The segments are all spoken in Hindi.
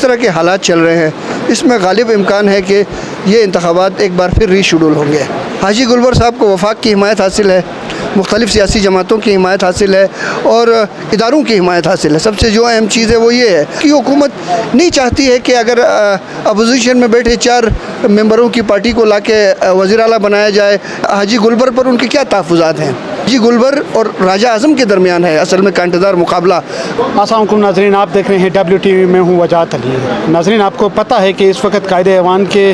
तरह के हालात चल रहे हैं, इसमें गालिब इम्कान है कि ये इंतखाबात एक बार फिर रीशेड्यूल होंगे। हाजी गुलबर साहब को वफाक की हिमायत हासिल है, मुख्तलिफ़ सियासी जमातों की हिमायत हासिल है और इदारों की हिमायत हासिल है। सबसे जो अहम चीज़ है वो ये है कि हुकूमत नहीं चाहती है कि अगर अपोजिशन में बैठे 4 मेंबरों की पार्टी को लाके वज़ीर आला बनाया जाए। हाजी गुलबर पर उनके क्या तहफ़्फ़ुज़ात हैं? हाजी गुलबर और राजा आज़म के दरमियान है असल में कांटेदार मुकाबला। अस्सलाम वालेकुम नाज़रीन, आप देख रहे हैं WTV में हूँ वजाहत अली। नाज़रीन, आपको पता है कि इस वक्त कायदे ऐवान के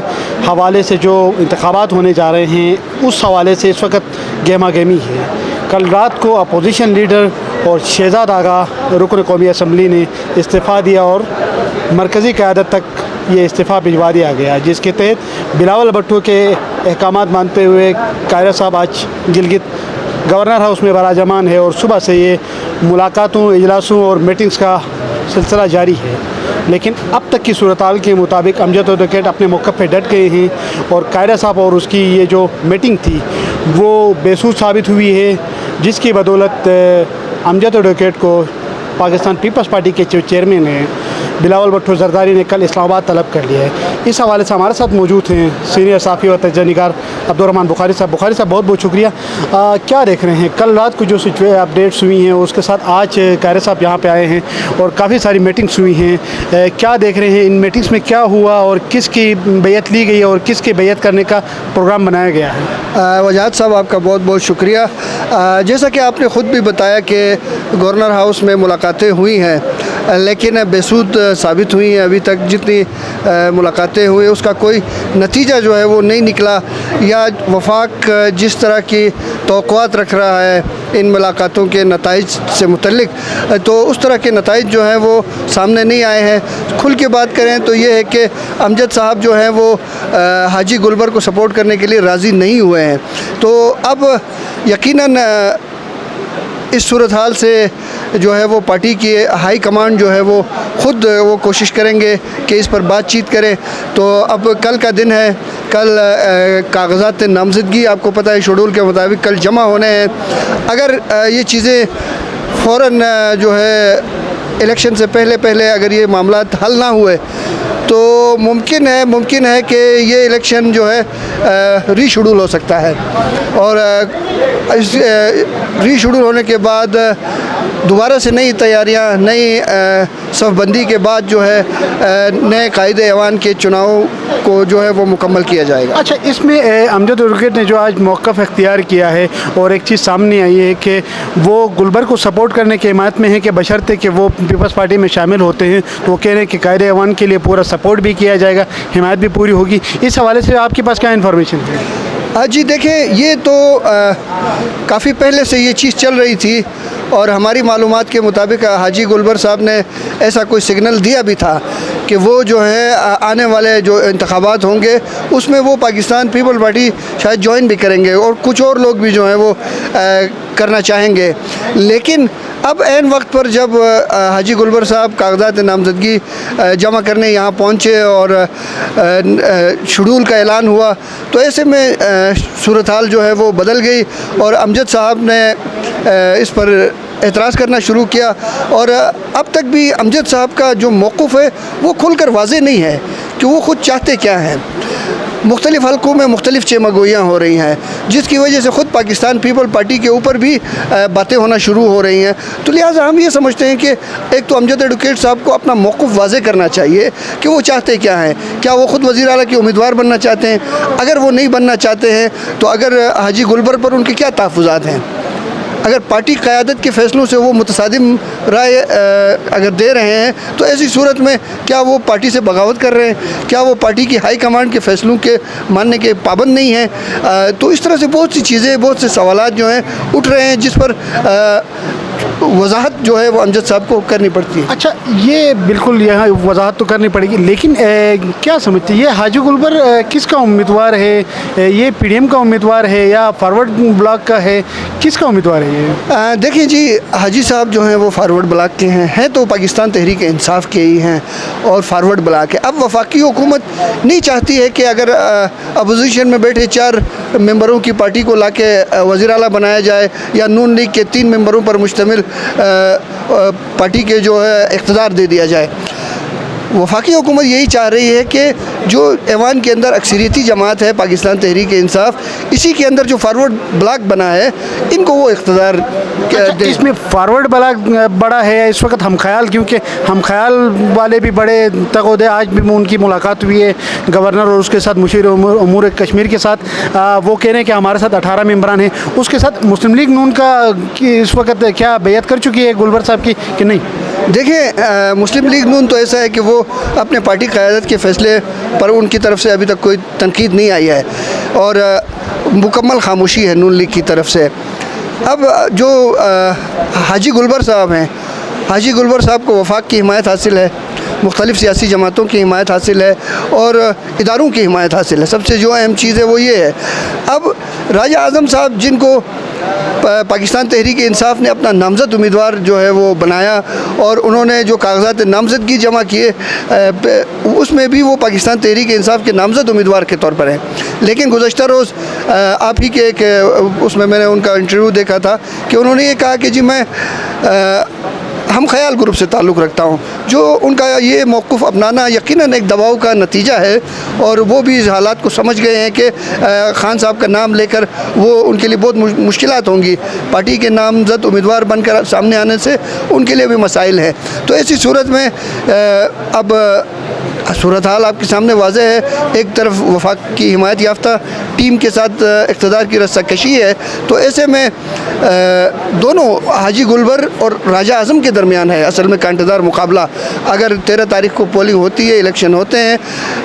हवाले से जो इंतखाबात होने जा रहे हैं उस हवाले से इस वक्त गहमा गहमी है। कल रात को अपोजिशन लीडर और शहजाद आगा रुकन कौमी असम्बली ने इस्तीफ़ा दिया और मरकज़ी क़यादत तक ये इस्तीफ़ा भिजवा दिया गया, जिसके तहत बिलावल भुट्टो के अहकामात मानते हुए कायरा साहब आज गिलगित गवर्नर हाउस में बराजमान है और सुबह से ये मुलाकातों, इजलासों और मीटिंग्स का सिलसिला जारी है। लेकिन अब तक की सूरत-हाल के मुताबिक अमजद एडवोकेट अपने मौक़िफ़ पे डट गए हैं और कायरा साहब और उसकी ये जो मीटिंग थी वो बेसूद साबित हुई है, जिसकी बदौलत अमजद एडवोकेट को पाकिस्तान पीपल्स पार्टी के जो चेयरमैन हैं बिलावल भुट्टो ज़रदारी ने कल इस्लामाबाद तलब कर लिया है। इस हवाले से हमारे साथ मौजूद हैं सीनियर सहाफ़ी और तजज़ियानिगार अब्दुर्रहमान बुखारी साहब। बुखारी साहब, बहुत बहुत शुक्रिया। क्या देख रहे हैं कल रात को जो अपडेट्स हुई हैं, उसके साथ आज कायरा साहब यहाँ पे आए हैं और काफ़ी सारी मीटिंग्स हुई हैं, क्या देख रहे हैं? इन मीटिंग्स में क्या हुआ और किसकी बैयत ली गई और किसकी बैयत करने का प्रोग्राम बनाया गया है? वजाहत साहब, आपका बहुत बहुत शुक्रिया। जैसा कि आपने ख़ुद भी बताया कि गवर्नर हाउस में मुलाकातें हुई हैं, लेकिन बेसूद साबित हुई हैं। अभी तक जितनी मुलाकातें हुई उसका कोई नतीजा जो है वो नहीं निकला, या वफाक जिस तरह की तवक्कुआत रख रहा है इन मुलाकातों के नताइज से मुतल्लिक, तो उस तरह के नताइज जो हैं वो सामने नहीं आए हैं। खुल के बात करें तो ये है कि अमजद साहब जो हैं वो हाजी गुलबर को सपोर्ट करने के लिए राज़ी नहीं हुए हैं। तो अब यकीनन इस सूरत हाल से जो है वो पार्टी की हाई कमांड जो है वो ख़ुद वो कोशिश करेंगे कि इस पर बातचीत करें। तो अब कल का दिन है, कल कागज़ात नामज़दगी आपको पता है शेड्यूल के मुताबिक कल जमा होने हैं। अगर ये चीज़ें फ़ौरन जो है इलेक्शन से पहले अगर ये मामलात हल ना हुए तो मुमकिन है कि ये इलेक्शन जो है रीशेड्यूल हो सकता है, और इस रीशेड्यूल होने के बाद दोबारा से नई तैयारियां, नई सफ़बंदी के बाद जो है नए कायदे ऐवान के चुनाव को जो है वो मुकम्मल किया जाएगा। अच्छा, इसमें अमजद एडवोकेट ने जो आज मौक़िफ़ इख्तियार किया है और एक चीज़ सामने आई है कि वो गुलबर को सपोर्ट करने की हिमायत में है कि बशर्ते कि वो पीपल्स पार्टी में शामिल होते हैं, तो वो कह रहे हैं कि कायदे ऐवान के लिए पूरा सपोर्ट भी किया जाएगा, हिमायत भी पूरी होगी। इस हवाले से आपके पास क्या इन्फॉर्मेशन है? जी देखें, ये तो काफ़ी पहले से ये चीज़ चल रही थी और हमारी मालूमात के मुताबिक हाजी गुलबर साहब ने ऐसा कोई सिग्नल दिया भी था कि वो जो है आने वाले जो इंतखाबात होंगे उसमें वो पाकिस्तान पीपल पार्टी शायद ज्वाइन भी करेंगे और कुछ और लोग भी जो हैं वो करना चाहेंगे। लेकिन अब ऐन वक्त पर जब हाजी गुलबर साहब कागज़ात नामज़दगी जमा करने यहाँ पहुँचे और शेड्यूल का ऐलान हुआ, तो ऐसे में सूरत हाल जो है वो बदल गई और अमजद साहब ने इस पर एतराज़ करना शुरू किया। और अब तक भी अमजद साहब का जो मौक़िफ़ है वो खुलकर वाज़ेह नहीं है कि वो ख़ुद चाहते क्या हैं। मुख्तलिफ़ हलकों में मुख्तलिफ़ चेमगोइयाँ हो रही हैं, जिसकी वजह से ख़ुद पाकिस्तान पीपल पार्टी के ऊपर भी बातें होना शुरू हो रही हैं। तो लिहाजा हम ये समझते हैं कि एक तो अमजद एडवोकेट साहब को अपना मौक़िफ़ वाज़ेह करना चाहिए कि वो चाहते क्या हैं। क्या वो ख़ुद वज़ीर आला के उम्मीदवार बनना चाहते हैं? अगर वो नहीं बनना चाहते हैं तो अगर हाजी गुलबर पर उनके क्या तहफ़्फ़ुज़ात हैं? अगर पार्टी क़यादत के फ़ैसलों से वो मुतसादिम राय अगर दे रहे हैं तो ऐसी सूरत में क्या वो पार्टी से बगावत कर रहे हैं? क्या वो पार्टी की हाई कमांड के फ़ैसलों के मानने के पाबंद नहीं हैं? तो इस तरह से बहुत सी चीज़ें, बहुत से सवालात जो हैं उठ रहे हैं, जिस पर वजाहत जो है वो अमजद साहब को करनी पड़ती है। अच्छा, ये बिल्कुल यहाँ वजाहत तो करनी पड़ेगी, लेकिन क्या समझते हैं ये हाजी गुलबर किसका उम्मीदवार है? ये PDM का उम्मीदवार है या फॉरवर्ड ब्लॉक का है? किसका उम्मीदवार है ये? देखिए जी, हाजी साहब जो हैं वो फॉरवर्ड ब्लॉक के हैं तो पाकिस्तान तहरीक इंसाफ के ही हैं और फॉरवर्ड ब्लॉक है। अब वफाकी हुकूमत नहीं चाहती है कि अगर अपोजिशन में बैठे 4 मेंबरों की पार्टी को लाके वज़ीर आला बनाया जाए या नून लीग के 3 मेंबरों पर मुश्तमिल पार्टी के जो है इक़्तिदार दे दिया जाए। वफाकी हुकूमत यही चाह रही है कि जो ऐवान के अंदर अक्सरियती जमात है पाकिस्तान तहरीक इंसाफ, इसी के अंदर जो फारवर्ड ब्लॉक बना है, इनको वो इख्तियार दे। इसमें फॉरवर्ड ब्लॉक बड़ा है इस वक्त हम ख्याल, क्योंकि हम ख्याल वाले भी बड़े तगोदे, आज भी उनकी मुलाकात हुई है गवर्नर और उसके साथ मुशीर उमूर कश्मीर के साथ। वो कह रहे हैं कि हमारे साथ 18 मेंबरान हैं। उसके साथ मुस्लिम लीग नून का इस वक्त क्या बैयत कर चुकी है गुलबर साहब की कि नहीं? देखिए, मुस्लिम लीग नून तो ऐसा है कि वो अपने पार्टी क़यादत के फ़ैसले पर उनकी तरफ से अभी तक कोई तनकीद नहीं आई है और मुकम्मल खामोशी है नून लीग की तरफ से। अब जो हाजी गुलबर साहब हैं, हाजी गुलबर साहब को वफाक की हिमायत हासिल है, मुख्तलिफ़ सियासी जमातों की हिमायत हासिल है और इदारों की हिमायत हासिल है। सबसे जो अहम चीज़ है वो ये है, अब राजा आज़म साहब जिनको पाकिस्तान तहरीक इंसाफ ने अपना नामज़द उम्मीदवार जो है वो बनाया और उन्होंने जो कागज़ात नामज़दगी जमा किए उसमें भी वो पाकिस्तान तहरीक इंसाफ के नामज़द उम्मीदवार के तौर पर हैं। लेकिन गुज़श्ता रोज़ आप ही के एक उसमें मैंने उनका इंटरव्यू देखा था कि उन्होंने ये कहा कि जी मैं हम ख्याल ग्रुप से ताल्लुक़ रखता हूँ। जो उनका ये मौक़िफ़ अपनाना यकीनन एक दबाव का नतीजा है और वो भी इस हालात को समझ गए हैं कि खान साहब का नाम लेकर वो उनके लिए बहुत मुश्किलात होंगी। पार्टी के नामज़द उम्मीदवार बनकर सामने आने से उनके लिए भी मसाइल हैं। तो ऐसी सूरत में अब सूरत हाल आपके सामने वाज़े है। एक तरफ वफाक की हिमायत याफ्ता टीम के साथ इक़्तिदार की रस्साकशी है, तो ऐसे में दोनों हाजी गुलबर और राजा आज़म के दरमियान है असल में कांटेदार मुकाबला। अगर 13 तारीख को पोलिंग होती है, इलेक्शन होते हैं,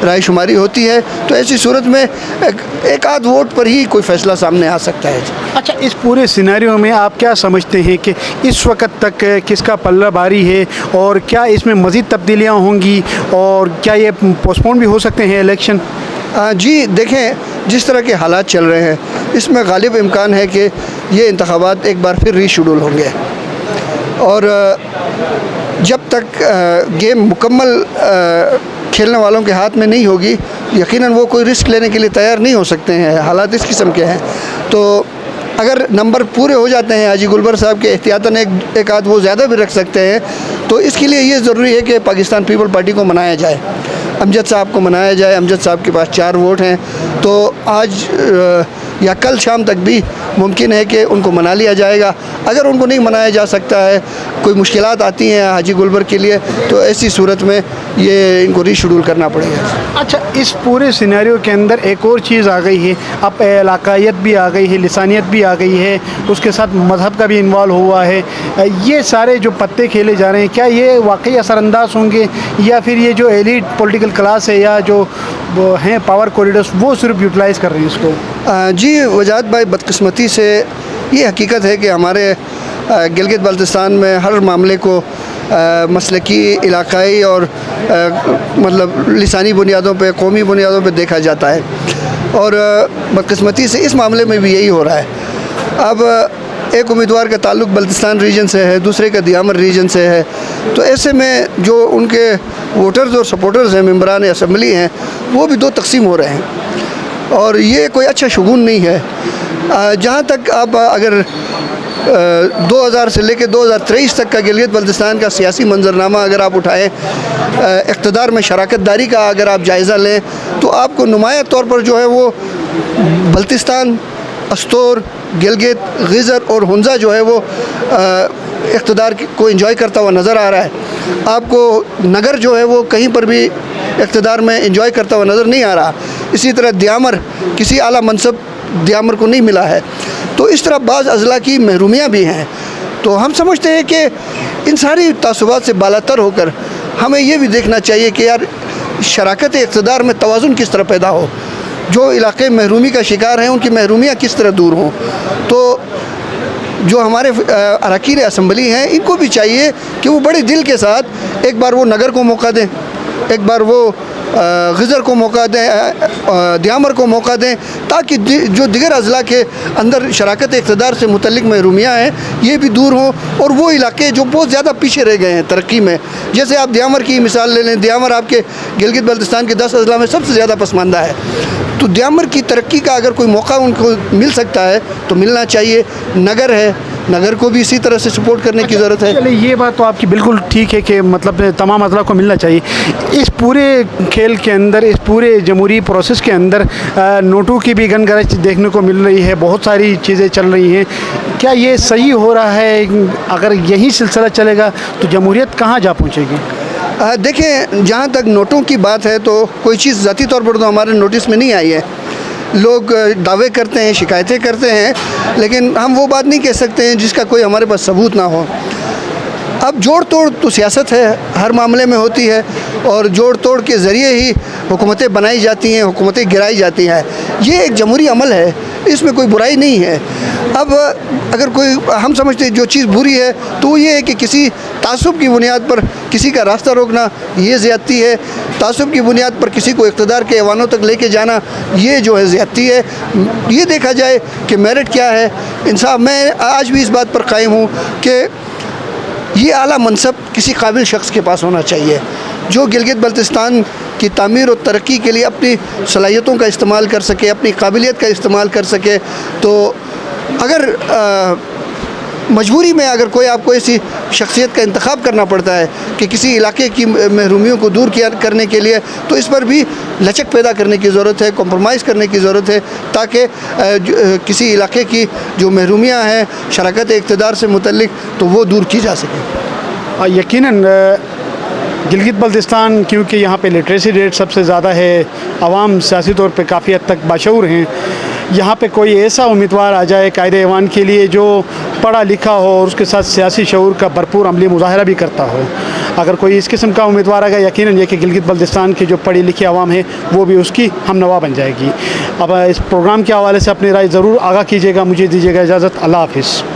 रायशुमारी होती है, तो ऐसी सूरत में एक आध वोट पर ही कोई फ़ैसला सामने आ सकता है। अच्छा, इस पूरे सिनेरियो में आप क्या समझते हैं कि इस वक्त तक किसका पल्ला भारी है और क्या इसमें मज़ीद तब्दीलियाँ होंगी और क्या ये पोस्टपोन भी हो सकते हैं इलेक्शन? जी देखें, जिस तरह के हालात चल रहे हैं इसमें गालिब इम्कान है कि ये इंतखाबात एक बार फिर रीशेड्यूल होंगे और जब तक गेम मुकम्मल खेलने वालों के हाथ में नहीं होगी यकीनन वो कोई रिस्क लेने के लिए तैयार नहीं हो सकते हैं। हालात इस किस्म के हैं। तो अगर नंबर पूरे हो जाते हैं हाजी गुलबर साहब के, एहतियातन एक आध वो ज़्यादा भी रख सकते हैं, तो इसके लिए ये ज़रूरी है कि पाकिस्तान पीपल पार्टी को मनाया जाए, अमजद साहब को मनाया जाए। अमजद साहब के पास 4 वोट हैं, तो आज या कल शाम तक भी मुमकिन है कि उनको मना लिया जाएगा। अगर उनको नहीं मनाया जा सकता है, कोई मुश्किलात आती हैं हाजी गुलबर के लिए, तो ऐसी सूरत में ये इनको रीशेड्यूल करना पड़ेगा। अच्छा, इस पूरे सिनेरियो के अंदर एक और चीज़ आ गई है, अब इलाकायत भी आ गई है, लिसानियत भी आ गई है, उसके साथ मज़हब का भी इन्वॉल्व हुआ है। ये सारे जो पत्ते खेले जा रहे हैं, क्या ये वाकई असरअंदाज होंगे या फिर ये जो एलीट पॉलिटिकल क्लास है या जो वो हैं पावर कॉरिडोर्स वो सिर्फ यूटिलाइज़ कर रहे हैं इसको? जी वजाहत भाई, बदकिस्मती से ये हकीकत है कि हमारे गिलगित बल्तिस्तान में हर मामले को मसलकी, इलाकाई और मतलब लिसानी बुनियादों पे, कौमी बुनियादों पे देखा जाता है और बदकिस्मती से इस मामले में भी यही हो रहा है। अब एक उम्मीदवार का ताल्लुक़ बल्तिस्तान रीजन से है, दूसरे का दियामर रीजन से है, तो ऐसे में जो उनके वोटर्स और सपोर्टर्स हैं, मेंबरान असम्बली हैं, वो भी 2 तकसीम हो रहे हैं और ये कोई अच्छा शुगून नहीं है। जहाँ तक आप अगर 2000 से लेकर 2023 तक का गिलगित बल्तिस्तान का सियासी मंजरनामा अगर आप उठाएँ, इक़्तिदार में शराकत दारी का अगर आप जायज़ा लें, तो आपको नुमाया तौर पर जो है वो बल्तिस्तान, अस्तोर, गिलगित, गिज़र और हुंज़ा जो है वो इक़्तिदार को एंजॉय करता हुआ नज़र आ रहा है। आपको नगर जो है वो कहीं पर भी इक़्तिदार में एंजॉय करता हुआ नज़र नहीं आ रहा। इसी तरह दियामर, किसी आला मनसब दियामर को नहीं मिला है। तो इस तरह बाज़ अज़ला की महरूमियाँ भी हैं। तो हम समझते हैं कि इन सारी तासुबात से बालातर होकर हमें ये भी देखना चाहिए कि यार शराकत इक़्तिदार में तवाज़ुन किस तरह पैदा हो, जो इलाक़े महरूमी का शिकार हैं उनकी महरूमियाँ किस तरह दूर हों। तो जो हमारे अरकान असम्बली हैं इनको भी चाहिए कि वो बड़े दिल के साथ एक बार वो नगर को मौका दें, एक बार वो गिज़र को मौका दें, दियामर को मौका दें, ताकि जो दिगर अज़ला के अंदर शराकत इक़्तिदार से मुतल्लिक़ महरूमियाँ हैं ये भी दूर हों और वो इलाके जो बहुत ज़्यादा पीछे रह गए हैं तरक्की में, जैसे आप दियामर की मिसाल ले लें। दियामर आपके गिलगित बल्तिस्तान के 10 अज़ला में सबसे ज़्यादा पसमानदा है, तो दियामर की तरक्की का अगर कोई मौका उनको मिल सकता है तो मिलना चाहिए। नगर है, नगर को भी इसी तरह से सपोर्ट करने की ज़रूरत है। चलिए, ये बात तो आपकी बिल्कुल ठीक है कि मतलब तमाम अजला को मिलना चाहिए। इस पूरे खेल के अंदर, इस पूरे जमहूरी प्रोसेस के अंदर नोटों की भी गनगरज देखने को मिल रही है, बहुत सारी चीज़ें चल रही हैं। क्या ये सही हो रहा है? अगर यही सिलसिला चलेगा तो जमहूरियत कहाँ जा पहुँचेगी? देखें, जहाँ तक नोटों की बात है तो कोई चीज़ ज़ाती तौर पर तो हमारे नोटिस में नहीं आई है। लोग दावे करते हैं, शिकायतें करते हैं, लेकिन हम वो बात नहीं कह सकते हैं जिसका कोई हमारे पास सबूत ना हो। अब जोड़ तोड़ तो सियासत है, हर मामले में होती है, और जोड़ तोड़ के ज़रिए ही हुकूमतें बनाई जाती हैं, हुकूमतें गिराई जाती हैं। ये एक जमहूरी अमल है, इसमें कोई बुराई नहीं है। अब अगर कोई, हम समझते हैं जो चीज़ बुरी है तो वो ये है कि किसी तासुब की बुनियाद पर किसी का रास्ता रोकना, ये ज़्यादती है। तासुब की बुनियाद पर किसी को इक़्तिदार के ऐवानों तक लेके जाना, ये जो है ज़्यादती है। ये देखा जाए कि मेरिट क्या है, इंसाफ। मैं आज भी इस बात पर कायम हूँ कि ये आला मनसब किसी काबिल शख्स के पास होना चाहिए, जो गिलगित बल्तिस्तान की तामीर और तरक्की के लिए अपनी सलाहियतों का इस्तेमाल कर सके, अपनी काबिलियत का इस्तेमाल कर सके। तो अगर मजबूरी में अगर कोई आपको ऐसी शख्सियत का इंतखाब करना पड़ता है कि किसी इलाके की महरूमियों को दूर करने के लिए, तो इस पर भी लचक पैदा करने की ज़रूरत है, कॉम्प्रोमाइज़ करने की ज़रूरत है, ताकि किसी इलाके की जो महरूमियाँ हैं शराकत इक़्तिदार से मुतल्लिक, तो वो दूर की जा सके। यकीनन गिलगित बल्तिस्तान, क्योंकि यहाँ पे लिटरेसी रेट सबसे ज़्यादा है, आवाम सियासी तौर पे काफ़ी हद तक बाशऊर हैं। यहाँ पे कोई ऐसा उम्मीदवार आ जाए कायदे ऐवान के लिए जो पढ़ा लिखा हो और उसके साथ सियासी शऊर का भरपूर अमली मुजाहरा भी करता हो। अगर कोई इस किस्म का उम्मीदवार आ गया, यकीनन ये कि गिलगित बल्तिस्तान की जो पढ़ी लिखी आवाम है वो भी उसकी हमनवा बन जाएगी। अब इस प्रोग्राम के हवाले से अपनी राय ज़रूर आगाह कीजिएगा। मुझे दीजिएगा इजाज़त। अल्लाह हाफ़िज़।